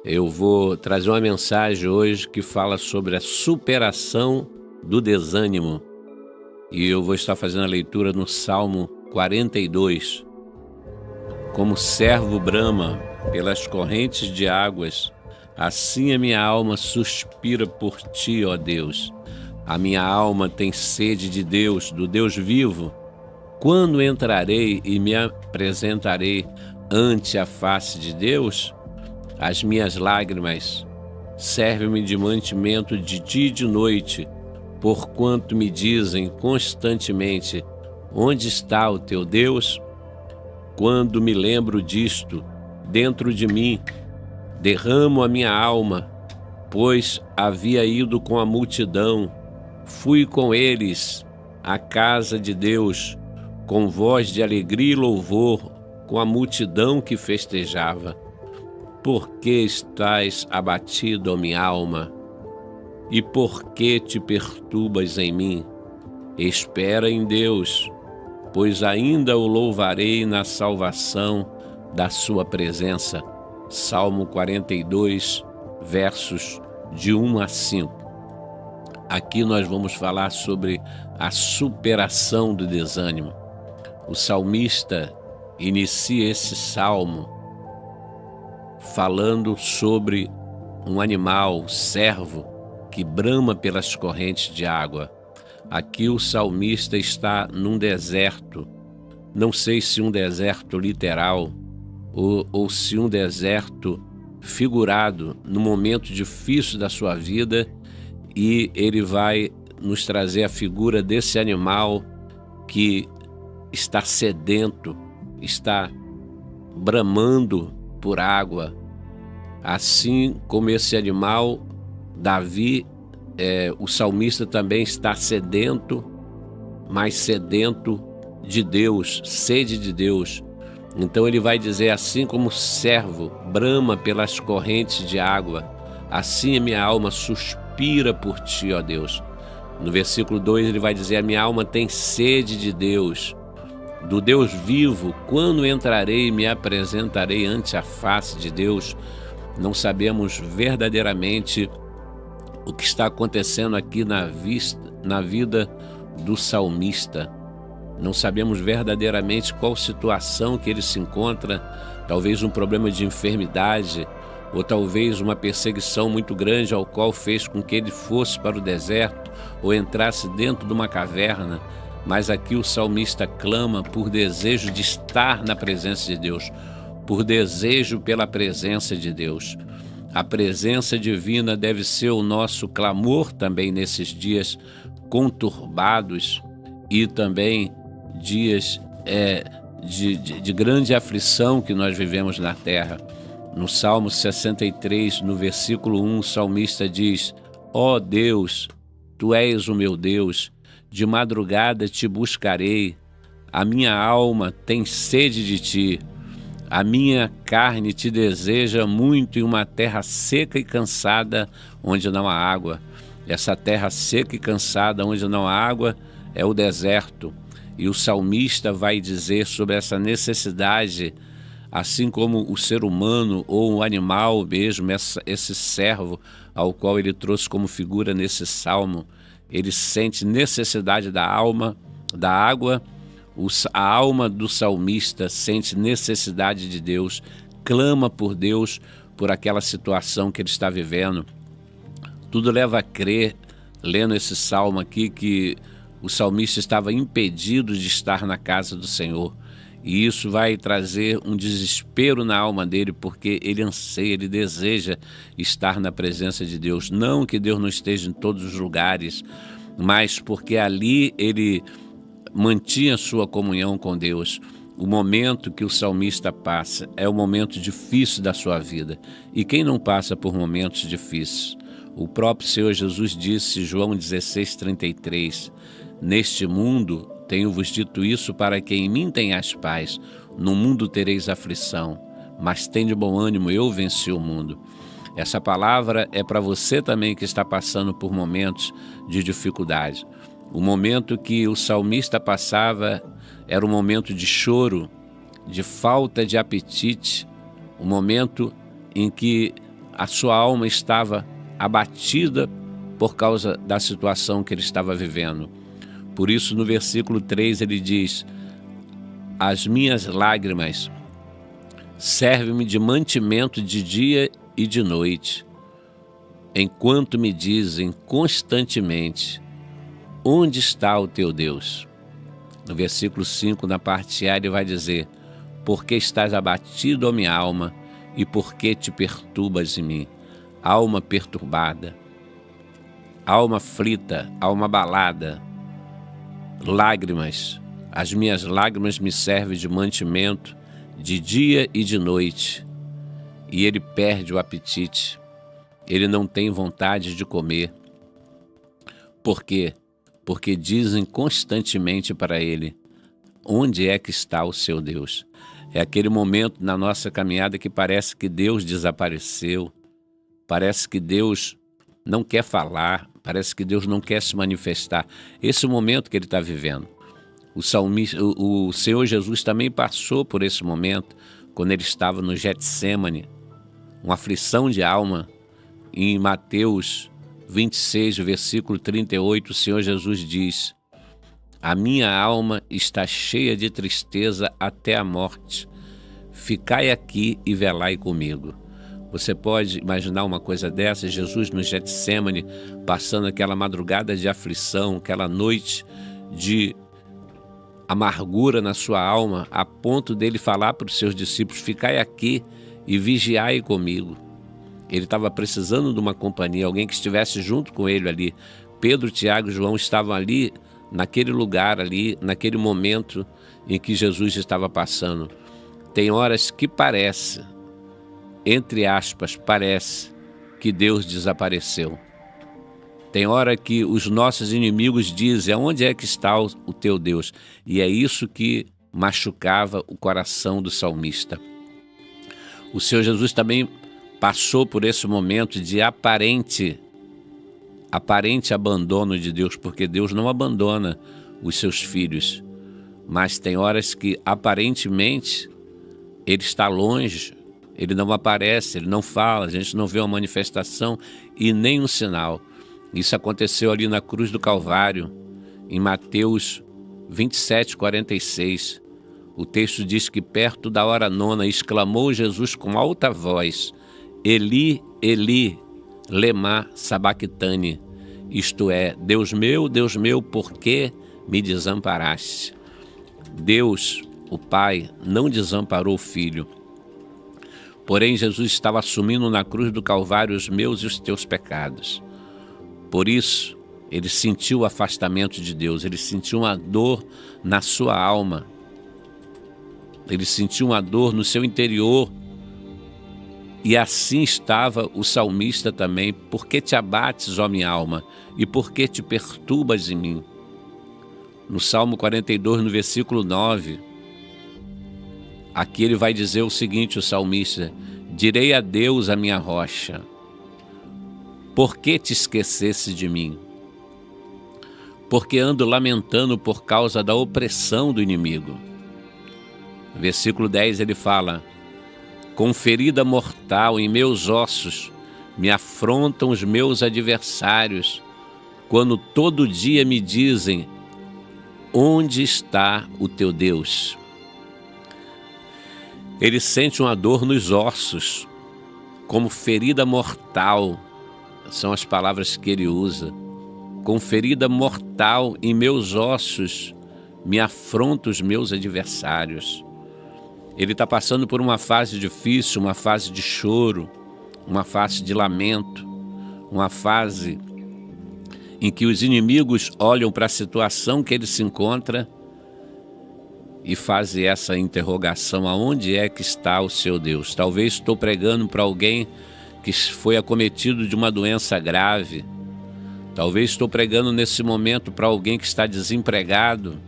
Eu vou trazer uma mensagem hoje que fala sobre a superação do desânimo. E eu vou estar fazendo a leitura no Salmo 42. Como servo brama pelas correntes de águas, assim a minha alma suspira por ti, ó Deus. A minha alma tem sede de Deus, do Deus vivo. Quando entrarei e me apresentarei ante a face de Deus? As minhas lágrimas servem-me de mantimento de dia e de noite, porquanto me dizem constantemente: onde está o teu Deus? Quando me lembro disto, dentro de mim, derramo a minha alma, pois havia ido com a multidão, fui com eles à casa de Deus, com voz de alegria e louvor, com a multidão que festejava. Por que estás abatido, ó minha alma? E por que te perturbas em mim? Espera em Deus, pois ainda o louvarei na salvação da sua presença. Salmo 42, versos de 1 a 5. Aqui nós vamos falar sobre a superação do desânimo. O salmista inicia esse salmo falando sobre um animal, servo, que brama pelas correntes de água. Aqui o salmista está num deserto, não sei se um deserto literal ou se um deserto figurado, num momento difícil da sua vida, e ele vai nos trazer a figura desse animal que está sedento, está bramando por água. Assim como esse animal, Davi, o salmista também está sedento, mas sedento de Deus, sede de Deus. Então ele vai dizer: assim como o servo brama pelas correntes de água, assim a minha alma suspira por ti, ó Deus. No versículo 2 ele vai dizer: a minha alma tem sede de Deus, do Deus vivo. Quando entrarei e me apresentarei ante a face de Deus? Não sabemos verdadeiramente o que está acontecendo aqui na vida do salmista. Não sabemos verdadeiramente qual situação que ele se encontra, talvez um problema de enfermidade, ou talvez uma perseguição muito grande ao qual fez com que ele fosse para o deserto ou entrasse dentro de uma caverna. Mas aqui o salmista clama por desejo de estar na presença de Deus, por desejo pela presença de Deus. A presença divina deve ser o nosso clamor também nesses dias conturbados e também dias de grande aflição que nós vivemos na terra. No Salmo 63, no versículo 1, o salmista diz: ó Deus, tu és o meu Deus, de madrugada te buscarei, a minha alma tem sede de ti. A minha carne te deseja muito em uma terra seca e cansada, onde não há água. Essa terra seca e cansada, onde não há água, é o deserto. E o salmista vai dizer sobre essa necessidade, assim como o ser humano ou o animal mesmo, esse servo ao qual ele trouxe como figura nesse salmo, ele sente necessidade da alma, da água. A alma do salmista sente necessidade de Deus, clama por Deus, por aquela situação que ele está vivendo. Tudo leva a crer, lendo esse salmo aqui, que o salmista estava impedido de estar na casa do Senhor. E isso vai trazer um desespero na alma dele, porque ele anseia, ele deseja estar na presença de Deus. Não que Deus não esteja em todos os lugares, mas porque ali ele mantinha sua comunhão com Deus. O momento que o salmista passa é o momento difícil da sua vida. E quem não passa por momentos difíceis? O próprio Senhor Jesus disse, João 16:33, neste mundo tenho-vos dito isso para que em mim tenhas paz. No mundo tereis aflição, mas tende bom ânimo, eu venci o mundo. Essa palavra é para você também que está passando por momentos de dificuldade. O momento que o salmista passava era um momento de choro, de falta de apetite, um momento em que a sua alma estava abatida por causa da situação que ele estava vivendo. Por isso, no versículo 3, ele diz: as minhas lágrimas servem-me de mantimento de dia e de noite, enquanto me dizem constantemente: onde está o teu Deus? No versículo 5, na parte A, ele vai dizer: porque estás abatido, ó minha alma, e por que te perturbas em mim? Alma perturbada, alma aflita, alma abalada, lágrimas. As minhas lágrimas me servem de mantimento de dia e de noite. E ele perde o apetite. Ele não tem vontade de comer. Por quê? Porque dizem constantemente para ele: onde é que está o seu Deus? É aquele momento na nossa caminhada que parece que Deus desapareceu, parece que Deus não quer falar, parece que Deus não quer se manifestar. Esse é o momento que ele está vivendo. O Senhor Jesus também passou por esse momento quando ele estava no Getsêmani, uma aflição de alma. Em Mateus 26, versículo 38, o Senhor Jesus diz: a minha alma está cheia de tristeza até a morte. Ficai aqui e velai comigo. Você pode imaginar uma coisa dessa? Jesus no Getsêmani, passando aquela madrugada de aflição, aquela noite de amargura na sua alma, a ponto dele falar para os seus discípulos: ficai aqui e vigiai comigo. Ele estava precisando de uma companhia, alguém que estivesse junto com ele ali. Pedro, Tiago e João estavam ali, naquele lugar ali, naquele momento em que Jesus estava passando. Tem horas que parece, entre aspas, parece que Deus desapareceu. Tem hora que os nossos inimigos dizem: aonde é que está o teu Deus? E é isso que machucava o coração do salmista. O Senhor Jesus também passou por esse momento de aparente abandono de Deus, porque Deus não abandona os seus filhos. Mas tem horas que aparentemente ele está longe, ele não aparece, ele não fala, a gente não vê uma manifestação e nem um sinal. Isso aconteceu ali na cruz do Calvário, em Mateus 27, 46. O texto diz que perto da hora nona exclamou Jesus com alta voz: Eli, Eli, lema sabactani, isto é, Deus meu, por que me desamparaste? Deus, o Pai, não desamparou o Filho. Porém, Jesus estava assumindo na cruz do Calvário os meus e os teus pecados. Por isso, ele sentiu o afastamento de Deus, ele sentiu uma dor na sua alma, ele sentiu uma dor no seu interior. E assim estava o salmista também: por que te abates, ó minha alma, e por que te perturbas em mim? No Salmo 42, no versículo 9, aqui ele vai dizer o seguinte, o salmista: direi a Deus, a minha rocha, por que te esquecesse de mim? Porque ando lamentando por causa da opressão do inimigo. No versículo 10 ele fala: com ferida mortal em meus ossos me afrontam os meus adversários, quando todo dia me dizem: onde está o teu Deus? Ele sente uma dor nos ossos, como ferida mortal, são as palavras que ele usa. Com ferida mortal em meus ossos me afrontam os meus adversários. Ele está passando por uma fase difícil, uma fase de choro, uma fase de lamento, uma fase em que os inimigos olham para a situação que ele se encontra e fazem essa interrogação: aonde é que está o seu Deus? Talvez estou pregando para alguém que foi acometido de uma doença grave. Talvez estou pregando nesse momento para alguém que está desempregado,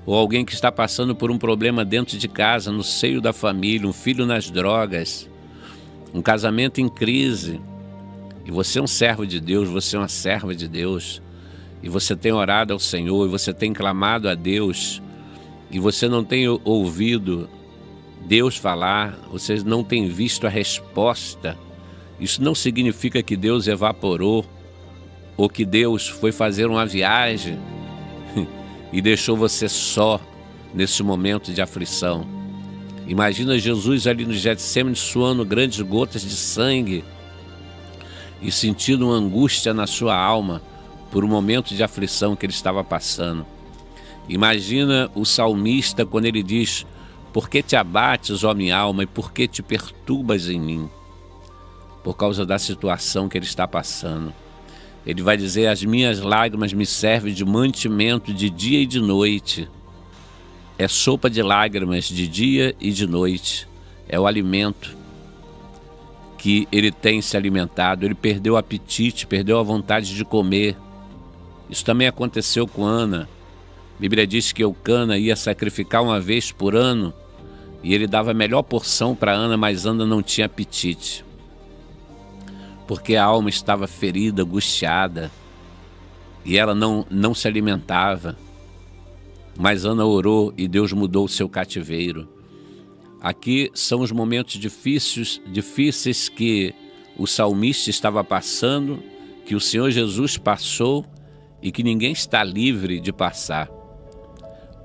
ou alguém que está passando por um problema dentro de casa, no seio da família, um filho nas drogas, um casamento em crise. E você é um servo de Deus, você é uma serva de Deus, e você tem orado ao Senhor, e você tem clamado a Deus, e você não tem ouvido Deus falar, você não tem visto a resposta Isso não significa que Deus evaporou ou que Deus foi fazer uma viagem e deixou você só nesse momento de aflição. Imagina Jesus ali no Getsêmani suando grandes gotas de sangue e sentindo uma angústia na sua alma por um momento de aflição que ele estava passando. Imagina o salmista quando ele diz: por que te abates, ó minha alma, e por que te perturbas em mim? Por causa da situação que ele está passando. Ele vai dizer: as minhas lágrimas me servem de mantimento de dia e de noite. É sopa de lágrimas de dia e de noite. É o alimento que ele tem se alimentado. Ele perdeu o apetite, perdeu a vontade de comer. Isso também aconteceu com Ana. A Bíblia diz que Eucana ia sacrificar uma vez por ano e ele dava a melhor porção para Ana, mas Ana não tinha apetite, porque a alma estava ferida, angustiada, e ela não se alimentava. Mas Ana orou e Deus mudou o seu cativeiro. Aqui são os momentos difíceis que o salmista estava passando, que o Senhor Jesus passou e que ninguém está livre de passar.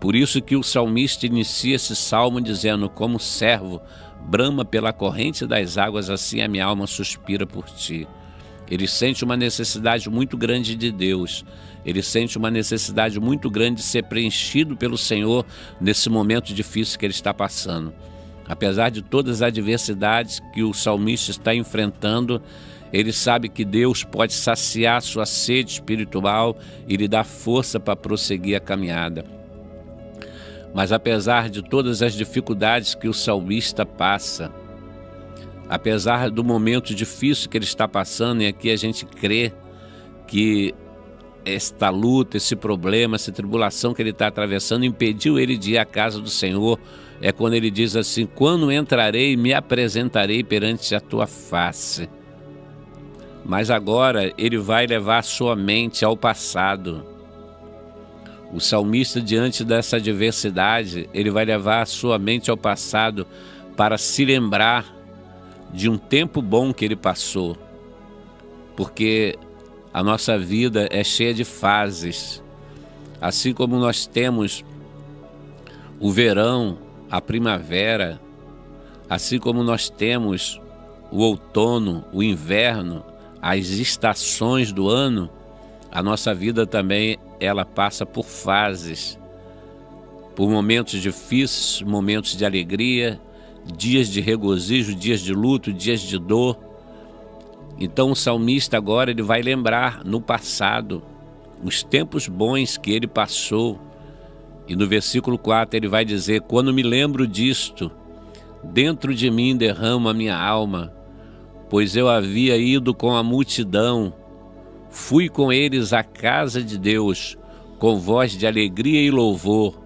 Por isso que o salmista inicia esse salmo dizendo: como servo brama pela corrente das águas, assim a minha alma suspira por ti. Ele sente uma necessidade muito grande de Deus. Ele sente uma necessidade muito grande de ser preenchido pelo Senhor nesse momento difícil que ele está passando. Apesar de todas as adversidades que o salmista está enfrentando, ele sabe que Deus pode saciar sua sede espiritual e lhe dar força para prosseguir a caminhada. Mas apesar de todas as dificuldades que o salmista passa, apesar do momento difícil que ele está passando, e aqui a gente crê que esta luta, esse problema, essa tribulação que ele está atravessando impediu ele de ir à casa do Senhor, é quando ele diz assim: quando entrarei, me apresentarei perante a tua face. Mas agora ele vai levar sua mente ao passado. O salmista, diante dessa adversidade, ele vai levar a sua mente ao passado para se lembrar de um tempo bom que ele passou. Porque a nossa vida é cheia de fases. Assim como nós temos o verão, a primavera, assim como nós temos o outono, o inverno, as estações do ano, a nossa vida também ela passa por fases, por momentos difíceis, momentos de alegria, dias de regozijo, dias de luto, dias de dor. Então o salmista agora ele vai lembrar no passado os tempos bons que ele passou. E no versículo 4 ele vai dizer: quando me lembro disto, dentro de mim derrama a minha alma, pois eu havia ido com a multidão, fui com eles à casa de Deus, com voz de alegria e louvor,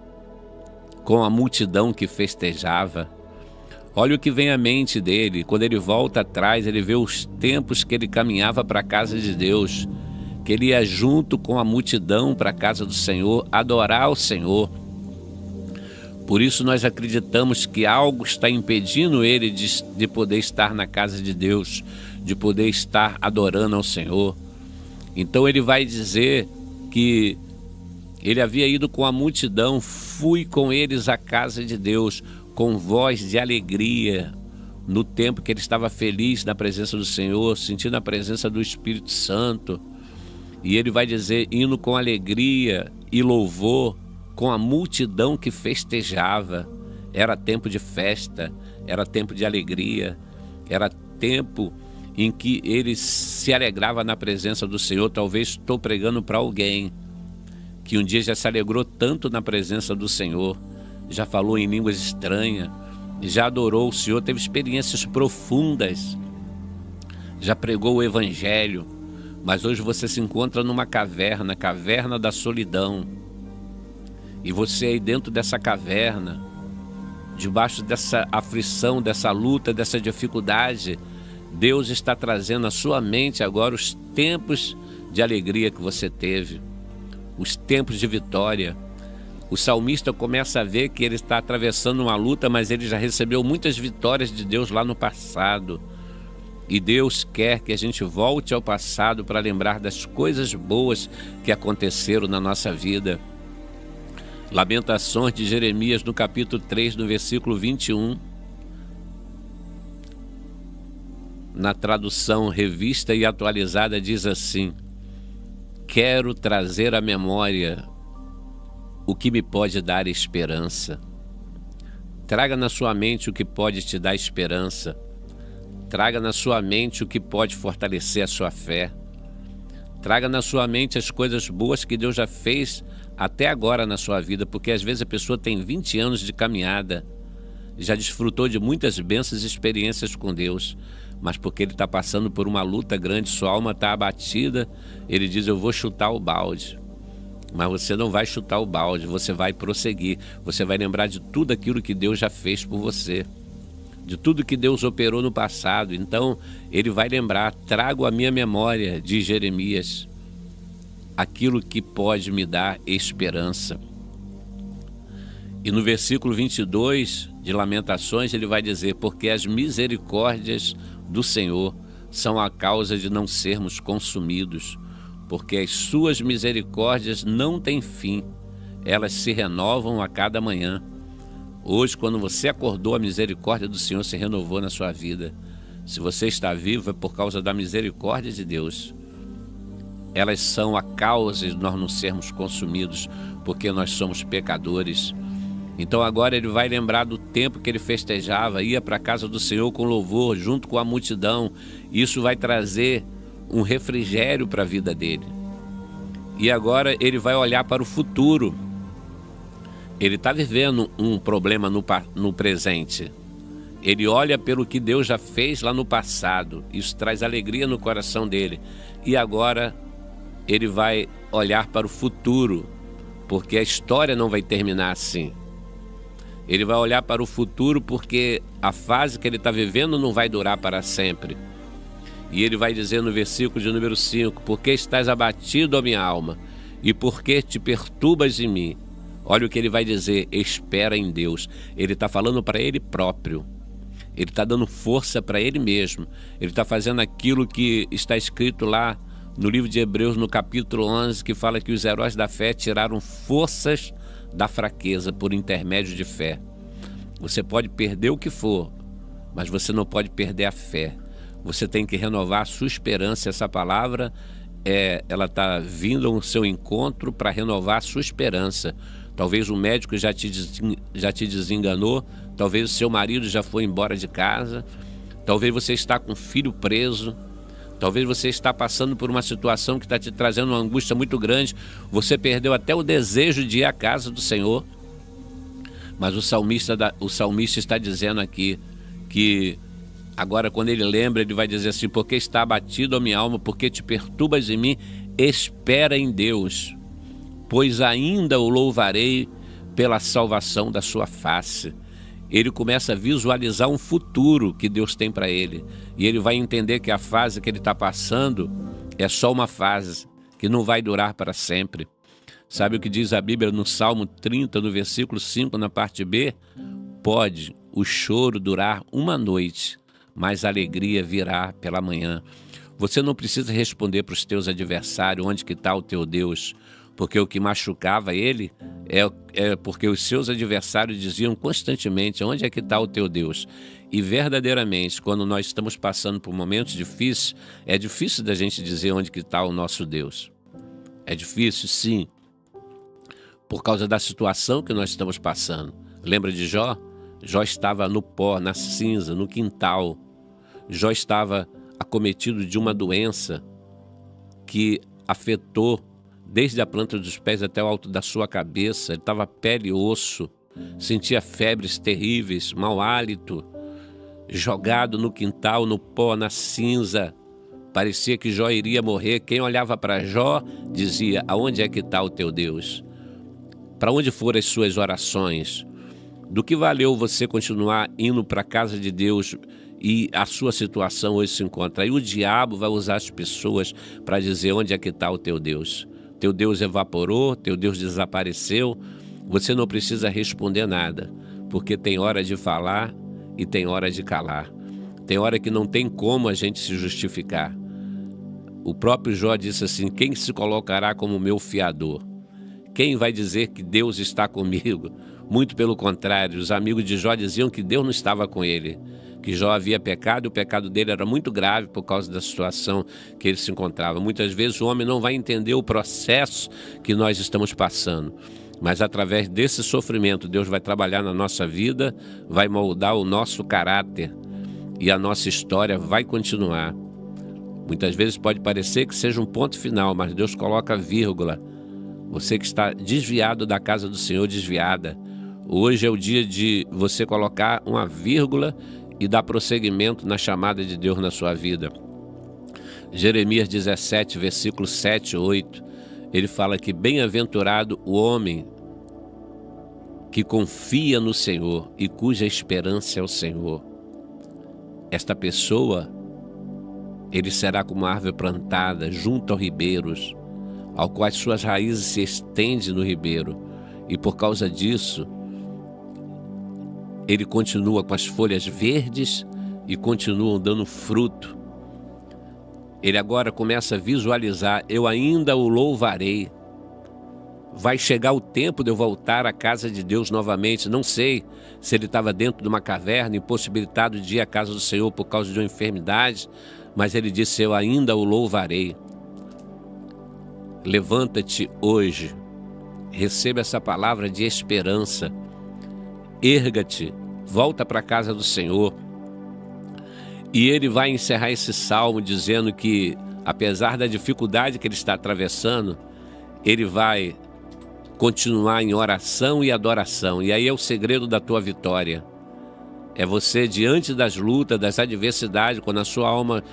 com a multidão que festejava. Olha o que vem à mente dele, quando ele volta atrás, ele vê os tempos que ele caminhava para a casa de Deus, que ele ia junto com a multidão para a casa do Senhor, adorar o Senhor. Por isso nós acreditamos que algo está impedindo ele de poder estar na casa de Deus, de poder estar adorando ao Senhor. Então ele vai dizer que ele havia ido com a multidão, fui com eles à casa de Deus, com voz de alegria, no tempo que ele estava feliz na presença do Senhor, sentindo a presença do Espírito Santo. E ele vai dizer, indo com alegria e louvor, com a multidão que festejava. Era tempo de festa, era tempo de alegria, era tempo em que ele se alegrava na presença do Senhor. Talvez estou pregando para alguém que um dia já se alegrou tanto na presença do Senhor, já falou em línguas estranhas, já adorou o Senhor, teve experiências profundas, já pregou o Evangelho, mas hoje você se encontra numa caverna, caverna da solidão, e você aí dentro dessa caverna, debaixo dessa aflição, dessa luta, dessa dificuldade, Deus está trazendo à sua mente agora os tempos de alegria que você teve, os tempos de vitória. O salmista começa a ver que ele está atravessando uma luta, mas ele já recebeu muitas vitórias de Deus lá no passado. E Deus quer que a gente volte ao passado para lembrar das coisas boas que aconteceram na nossa vida. Lamentações de Jeremias, no capítulo 3, no versículo 21, na tradução revista e atualizada, diz assim: quero trazer à memória o que me pode dar esperança. Traga na sua mente o que pode te dar esperança. Traga na sua mente o que pode fortalecer a sua fé. Traga na sua mente as coisas boas que Deus já fez até agora na sua vida, porque às vezes a pessoa tem 20 anos de caminhada, já desfrutou de muitas bênçãos e experiências com Deus, mas porque ele está passando por uma luta grande, sua alma está abatida, ele diz: eu vou chutar o balde. Mas você não vai chutar o balde, você vai prosseguir, você vai lembrar de tudo aquilo que Deus já fez por você, de tudo que Deus operou no passado. Então ele vai lembrar: trago à minha memória, diz Jeremias, aquilo que pode me dar esperança. E no versículo 22 de Lamentações ele vai dizer: porque as misericórdias do Senhor são a causa de não sermos consumidos, porque as suas misericórdias não têm fim, elas se renovam a cada manhã. Hoje, quando você acordou, a misericórdia do Senhor se renovou na sua vida. Se você está vivo, é por causa da misericórdia de Deus. Elas são a causa de nós não sermos consumidos, porque nós somos pecadores. Então agora ele vai lembrar do tempo que ele festejava, ia para a casa do Senhor com louvor, junto com a multidão. Isso vai trazer um refrigério para a vida dele. E agora ele vai olhar para o futuro. Ele está vivendo um problema no presente. Ele olha pelo que Deus já fez lá no passado. Isso traz alegria no coração dele. E agora ele vai olhar para o futuro, porque a história não vai terminar assim. Ele vai olhar para o futuro porque a fase que ele está vivendo não vai durar para sempre. E ele vai dizer no versículo de número 5: porque estás abatido, ó minha alma, e porque te perturbas em mim. Olha o que ele vai dizer: espera em Deus. Ele está falando para ele próprio. Ele está dando força para ele mesmo. Ele está fazendo aquilo que está escrito lá no livro de Hebreus, no capítulo 11, que fala que os heróis da fé tiraram forças da fraqueza por intermédio de fé. Você pode perder o que for, mas você não pode perder a fé. Você tem que renovar a sua esperança. Essa palavra, ela está vindo ao seu encontro para renovar a sua esperança. Talvez o médico já te desenganou, talvez o seu marido já foi embora de casa, talvez você está com o filho preso, talvez você está passando por uma situação que está te trazendo uma angústia muito grande, você perdeu até o desejo de ir à casa do Senhor. Mas o salmista está dizendo aqui que agora, quando ele lembra, ele vai dizer assim: porque está abatido a minha alma, porque te perturbas em mim, espera em Deus, pois ainda o louvarei pela salvação da sua face. Ele começa a visualizar um futuro que Deus tem para ele. E ele vai entender que a fase que ele está passando é só uma fase, que não vai durar para sempre. Sabe o que diz a Bíblia no Salmo 30, no versículo 5, na parte B? Pode o choro durar uma noite, mas a alegria virá pela manhã. Você não precisa responder para os teus adversários onde que está o teu Deus, porque o que machucava ele é porque os seus adversários diziam constantemente: onde é que está o teu Deus? E verdadeiramente, quando nós estamos passando por momentos difíceis, é difícil da gente dizer onde que está o nosso Deus. É difícil, sim, por causa da situação que nós estamos passando. Lembra de Jó? Jó estava no pó, na cinza, no quintal. Jó estava acometido de uma doença que afetou desde a planta dos pés até o alto da sua cabeça. Ele estava pele e osso, sentia febres terríveis, mau hálito, jogado no quintal, no pó, na cinza. Parecia que Jó iria morrer. Quem olhava para Jó dizia: aonde é que está o teu Deus? Para onde foram as suas orações? Do que valeu você continuar indo para a casa de Deus e a sua situação hoje se encontra? Aí o diabo vai usar as pessoas para dizer: onde é que está o teu Deus? Teu Deus evaporou, teu Deus desapareceu. Você não precisa responder nada, porque tem hora de falar e tem hora de calar. Tem hora que não tem como a gente se justificar. O próprio Jó disse assim: quem se colocará como meu fiador? Quem vai dizer que Deus está comigo? Muito pelo contrário, os amigos de Jó diziam que Deus não estava com ele, que Jó havia pecado e o pecado dele era muito grave por causa da situação que ele se encontrava. Muitas vezes o homem não vai entender o processo que nós estamos passando, mas através desse sofrimento Deus vai trabalhar na nossa vida, vai moldar o nosso caráter e a nossa história vai continuar. Muitas vezes pode parecer que seja um ponto final, mas Deus coloca vírgula. Você que está desviado da casa do Senhor, desviada, hoje é o dia de você colocar uma vírgula e dar prosseguimento na chamada de Deus na sua vida. Jeremias 17, versículos 7 e 8, ele fala que bem-aventurado o homem que confia no Senhor e cuja esperança é o Senhor. Esta pessoa, ele será como uma árvore plantada junto aos ribeiros, ao qual as suas raízes se estendem no ribeiro, e por causa disso, ele continua com as folhas verdes e continua dando fruto. Ele agora começa a visualizar: eu ainda o louvarei. Vai chegar o tempo de eu voltar à casa de Deus novamente. Não sei se ele estava dentro de uma caverna, impossibilitado de ir à casa do Senhor por causa de uma enfermidade, mas ele disse: eu ainda o louvarei. Levanta-te hoje, receba essa palavra de esperança, erga-te, volta para a casa do Senhor. E ele vai encerrar esse salmo dizendo que, apesar da dificuldade que ele está atravessando, ele vai continuar em oração e adoração. E aí é o segredo da tua vitória. É você, diante das lutas, das adversidades, quando a sua alma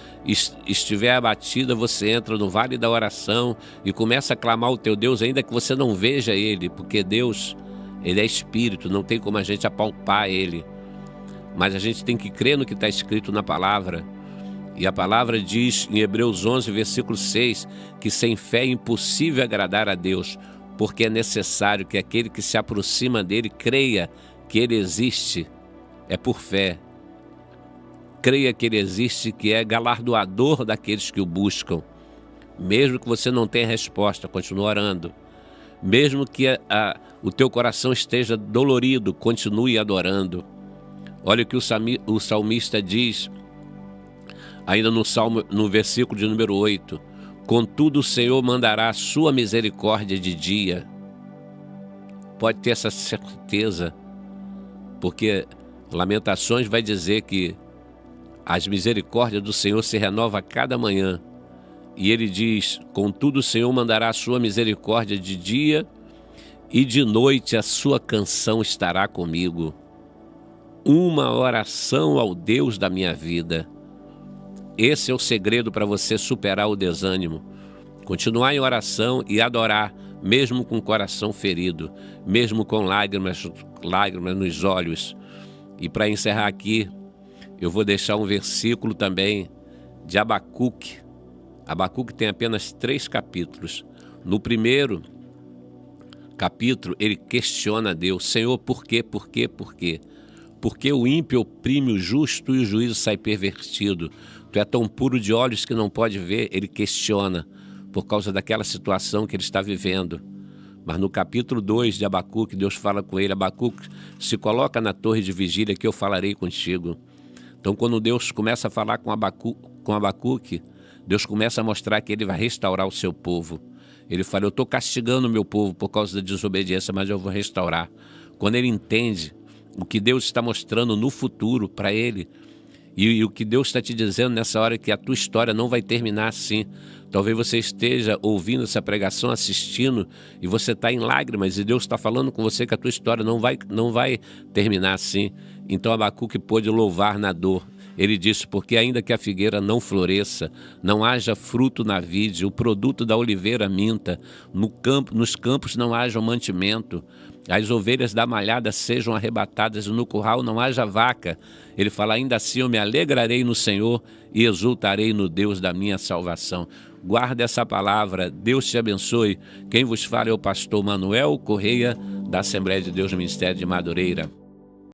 estiver abatida, você entra no vale da oração e começa a clamar o teu Deus, ainda que você não veja Ele, porque Deus, Ele é Espírito, não tem como a gente apalpar Ele. Mas a gente tem que crer no que está escrito na palavra. E a palavra diz em Hebreus 11, versículo 6, que sem fé é impossível agradar a Deus, porque é necessário que aquele que se aproxima dele creia que Ele existe. É por fé. Creia que Ele existe, que é galardoador daqueles que o buscam. Mesmo que você não tenha resposta, continue orando. Mesmo que o teu coração esteja dolorido, continue adorando. Olha o que o salmista diz, ainda no versículo de número 8. Contudo o Senhor mandará a sua misericórdia de dia. Pode ter essa certeza, porque Lamentações vai dizer que as misericórdias do Senhor se renovam a cada manhã. E ele diz: contudo o Senhor mandará a sua misericórdia de dia, e de noite a sua canção estará comigo. Uma oração ao Deus da minha vida. Esse é o segredo para você superar o desânimo. Continuar em oração e adorar, mesmo com o coração ferido, mesmo com lágrimas nos olhos. E para encerrar aqui, eu vou deixar um versículo também de Abacuque. Abacuque tem apenas 3 capítulos. No primeiro capítulo, ele questiona Deus: Senhor, por quê, por quê, por quê? Porque o ímpio oprime o justo e o juízo sai pervertido. Tu é tão puro de olhos que não pode ver. Ele questiona por causa daquela situação que ele está vivendo. Mas no capítulo 2 de Abacuque, Deus fala com ele: Abacuque, se coloca na torre de vigília que eu falarei contigo. Então, quando Deus começa a falar com Abacuque, Deus começa a mostrar que Ele vai restaurar o seu povo. Ele fala: eu estou castigando o meu povo por causa da desobediência, mas eu vou restaurar. Quando ele entende o que Deus está mostrando no futuro para ele, e o que Deus está te dizendo nessa hora, que a tua história não vai terminar assim. Talvez você esteja ouvindo essa pregação, assistindo, e você está em lágrimas, e Deus está falando com você que a tua história não vai terminar assim. Então Abacuque pôde louvar na dor. Ele disse: porque ainda que a figueira não floresça, não haja fruto na vide, o produto da oliveira minta, nos campos não haja mantimento, as ovelhas da malhada sejam arrebatadas e no curral não haja vaca. Ele fala: ainda assim eu me alegrarei no Senhor e exultarei no Deus da minha salvação. Guarda essa palavra. Deus te abençoe. Quem vos fala é o pastor Manuel Correia, da Assembleia de Deus no Ministério de Madureira.